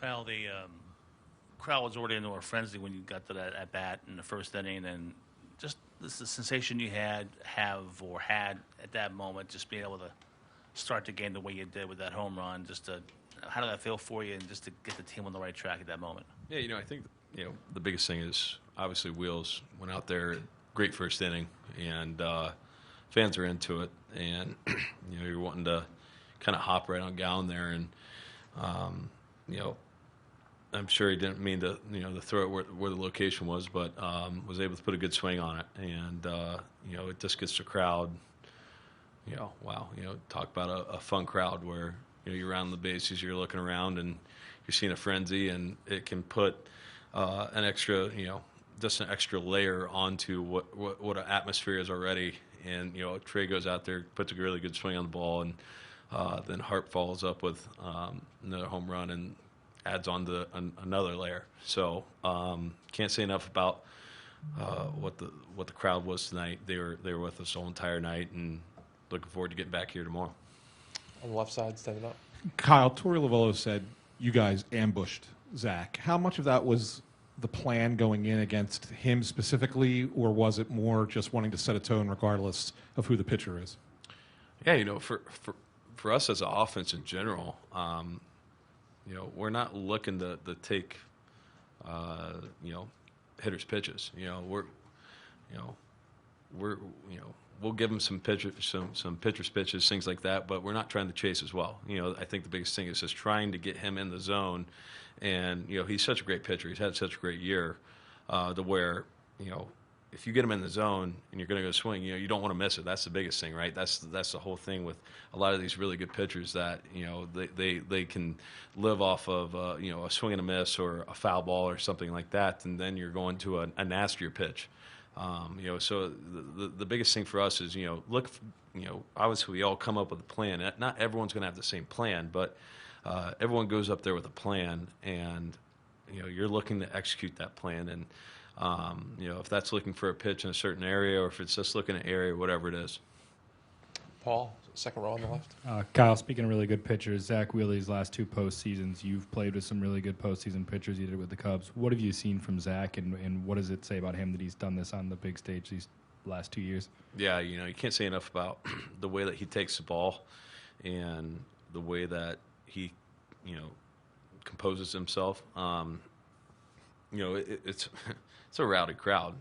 Kyle, the crowd was already into a frenzy when you got to that at bat in the first inning, and just the sensation you had at that moment, just being able to start the game the way you did with that home run. How did that feel for you, and just to get the team on the right track at that moment? Yeah, I think the biggest thing is obviously Wheels went out there, great first inning, and fans are into it, and you're wanting to kind of hop right on Gowan there, and I'm sure he didn't mean to to throw it where the location was, but was able to put a good swing on it, and it just gets the crowd. Wow, talk about a fun crowd where you're around the bases, you're looking around, and you're seeing a frenzy, and it can put an extra, just an extra layer onto what an atmosphere is already. And Trey goes out there, puts a really good swing on the ball, and then Hart follows up with another home run and adds on to another layer. So can't say enough about what the crowd was tonight. They were with us the whole entire night, and looking forward to getting back here tomorrow. On the left side, standing up. Kyle, Torey Lovullo said you guys ambushed Zach. How much of that was the plan going in against him specifically, or was it more just wanting to set a tone regardless of who the pitcher is? Yeah, for us as an offense in general, we're not looking to take hitters' pitches. We'll give them some pitcher's pitches, things like that, but we're not trying to chase as well. I think the biggest thing is just trying to get him in the zone, and he's such a great pitcher. He's had such a great year, to where if you get him in the zone and you're going to go swing, you don't want to miss it. That's the biggest thing, right? That's the whole thing with a lot of these really good pitchers, that they can live off of a swing and a miss or a foul ball or something like that, and then you're going to a nastier pitch. So the biggest thing for us is, look, obviously we all come up with a plan. Not everyone's going to have the same plan, but everyone goes up there with a plan, and, you're looking to execute that plan. And, if that's looking for a pitch in a certain area, or if it's just looking at an area, whatever it is. Paul, second row on the left. Kyle, speaking of really good pitchers, Zach Wheely's last two postseasons, you've played with some really good postseason pitchers. You did with the Cubs. What have you seen from Zach, and what does it say about him that he's done this on the big stage these last 2 years? Yeah, you can't say enough about the way that he takes the ball and the way that he, composes himself. It's a rowdy crowd.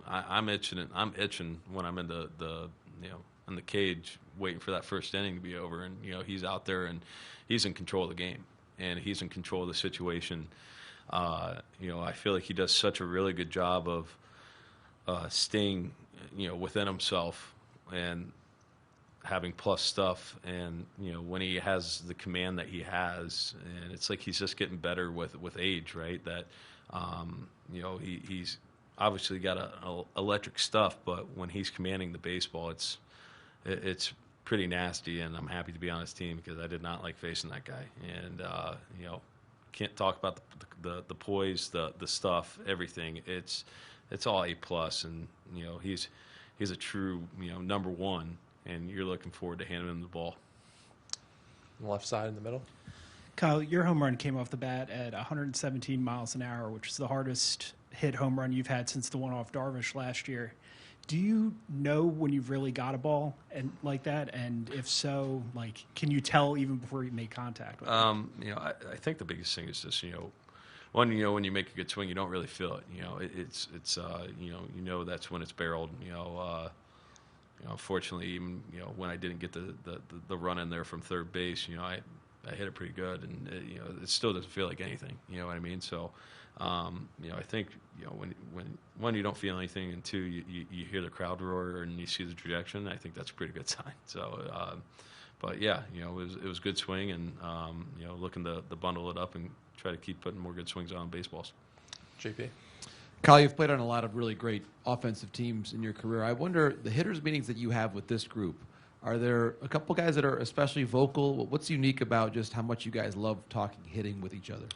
I'm itching when I'm in in the cage waiting for that first inning to be over, and he's out there and he's in control of the game and he's in control of the situation. I feel like he does such a really good job of staying within himself and having plus stuff, and when he has the command that he has, and it's like he's just getting better with age, right? That he's obviously got a electric stuff, but when he's commanding the baseball, it's pretty nasty, and I'm happy to be on his team because I did not like facing that guy. And can't talk about the poise, the stuff, everything. It's all A+, and he's a true number one, and you're looking forward to handing him the ball. On the left side in the middle. Kyle, your home run came off the bat at 117 miles an hour, which is the hardest hit home run you've had since the one off Darvish last year. Do you know when you've really got a ball and like that? And if so, can you tell even before you make contact with it? I think the biggest thing is just, when you make a good swing, you don't really feel it. It's that's when it's barreled. Fortunately, even when I didn't get the run in there from third base, I hit it pretty good, and it still doesn't feel like anything. You know what I mean? So, I think when you don't feel anything, and two, you hear the crowd roar and you see the trajectory, I think that's a pretty good sign. So, but yeah, it was a good swing, and looking to bundle it up and try to keep putting more good swings on baseballs. JP. Kyle, you've played on a lot of really great offensive teams in your career. I wonder, the hitters meetings that you have with this group, are there a couple guys that are especially vocal? What's unique about just how much you guys love talking hitting with each other?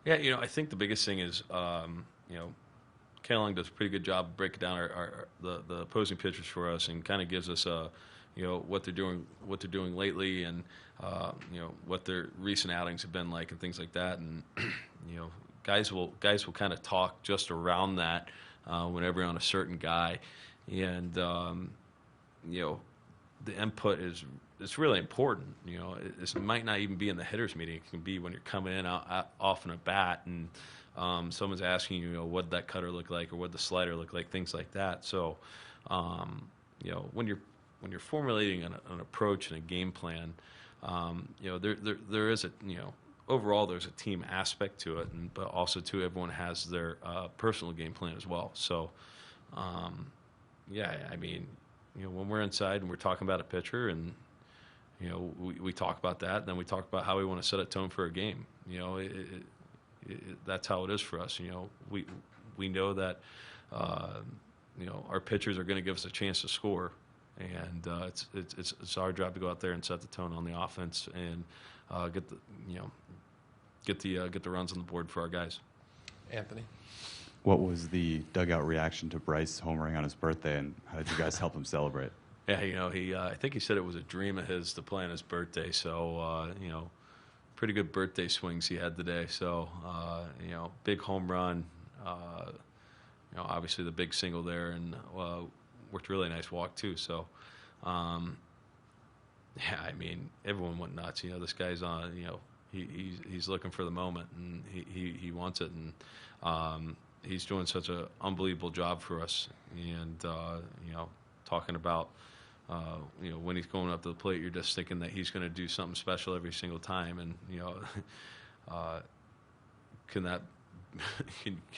Yeah, I think the biggest thing is, Kaling does a pretty good job breaking down the opposing pitchers for us, and kind of gives us a what they're doing lately, and what their recent outings have been like, and things like that. And guys will kind of talk just around that whenever you're on a certain guy, and the input it's really important. It might not even be in the hitters meeting. It can be when you're coming in off in a bat, and someone's asking you, what did that cutter look like, or what did the slider look like, things like that. So, when you're formulating an approach and a game plan, there is a overall there's a team aspect to it, but also too everyone has their personal game plan as well. So, when we're inside and we're talking about a pitcher, and we talk about that, and then we talk about how we want to set a tone for a game. That's how it is for us. We know that our pitchers are going to give us a chance to score, and it's our job to go out there and set the tone on the offense and get the runs on the board for our guys. Anthony. What was the dugout reaction to Bryce homering on his birthday, and how did you guys help him celebrate? Yeah, I think he said it was a dream of his to play on his birthday. So, pretty good birthday swings he had today. So, big home run. Obviously the big single there, and worked a really nice walk too. So, everyone went nuts. This guy's on. He's looking for the moment, and he wants it, and he's doing such an unbelievable job for us. And talking about when he's going up to the plate, you're just thinking that he's going to do something special every single time, and can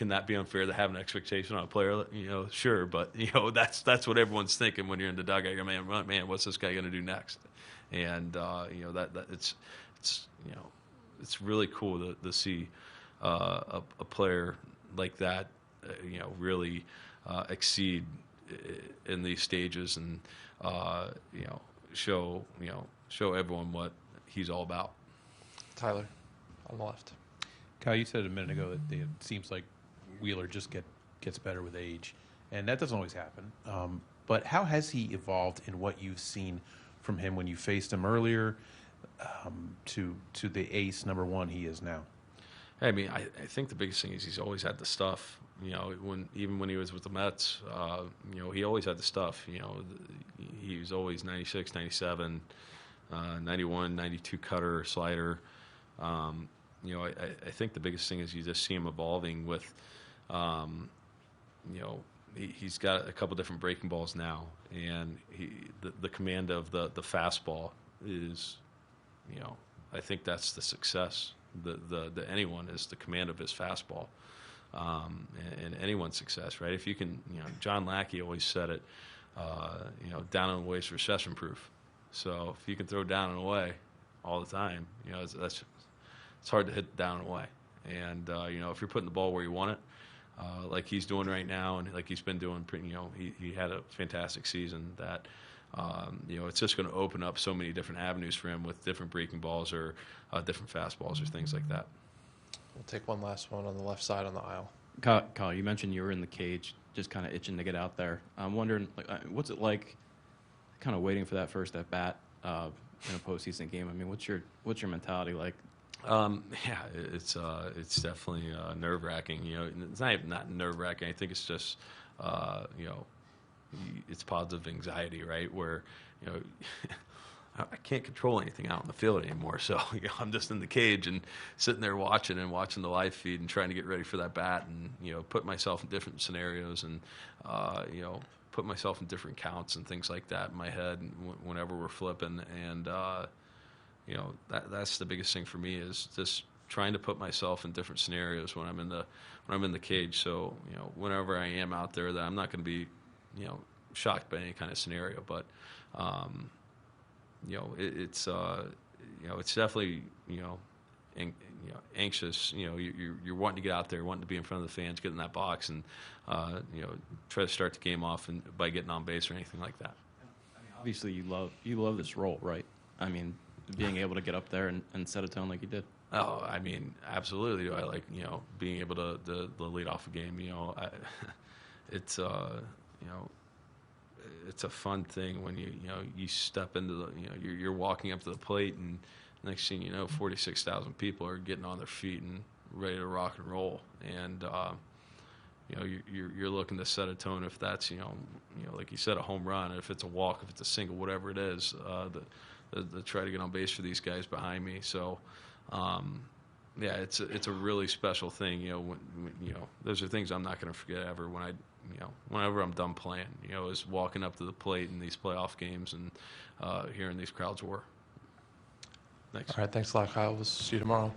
that be unfair to have an expectation on a player? Sure, but that's what everyone's thinking when you're in the dugout. You're man, what's this guy going to do next? And that it's really cool to see a player like that, really exceed in these stages, and show everyone what he's all about. Tyler, on the left. Kyle, you said a minute ago that it seems like Wheeler just gets better with age, and that doesn't always happen. But how has he evolved in what you've seen from him when you faced him earlier to the ace number one he is now? I think the biggest thing is he's always had the stuff. Even when he was with the Mets, he always had the stuff. He was always 96, 97, 91, 92 cutter, slider. I think the biggest thing is you just see him evolving with, he's got a couple different breaking balls now, and the command of the fastball is, I think that's the success. The anyone is the command of his fastball, and anyone's success, right? If you can, John Lackey always said it, down and away is recession proof. So if you can throw down and away all the time, it's hard to hit down and away. And if you're putting the ball where you want it, like he's doing right now, and like he's been doing, he had a fantastic season. That it's just going to open up so many different avenues for him with different breaking balls or different fastballs or things like that. We'll take one last one on the left side on the aisle. Kyle, you mentioned you were in the cage, just kind of itching to get out there. I'm wondering, what's it like, kind of waiting for that first at bat in a postseason game? What's your mentality like? It's definitely nerve wracking. It's not nerve wracking. I think it's just it's positive anxiety, right? Where I can't control anything out in the field anymore. So I'm just in the cage and sitting there watching the live feed and trying to get ready for that bat, and put myself in different scenarios, and put myself in different counts and things like that in my head whenever we're flipping. And that's the biggest thing for me, is just trying to put myself in different scenarios when I'm in the cage. So whenever I am out there, that I'm not going to be shocked by any kind of scenario. But it's definitely anxious. You're wanting to get out there, wanting to be in front of the fans, get in that box, and try to start the game off by getting on base or anything like that. Obviously, you love this role, right? Being able to get up there and set a tone like you did. Oh, absolutely. I like being able to lead off a game. it's a fun thing when you step into the you're walking up to the plate, and next thing you know, 46,000 people are getting on their feet and ready to rock and roll, and you're looking to set a tone. If that's like you said, a home run, if it's a walk, if it's a single, whatever it is, to try to get on base for these guys behind me. So. Yeah, it's a really special thing. Those are things I'm not going to forget ever. Whenever I'm done playing, is walking up to the plate in these playoff games and hearing these crowds roar. Thanks. All right, thanks a lot, Kyle. We'll see you tomorrow.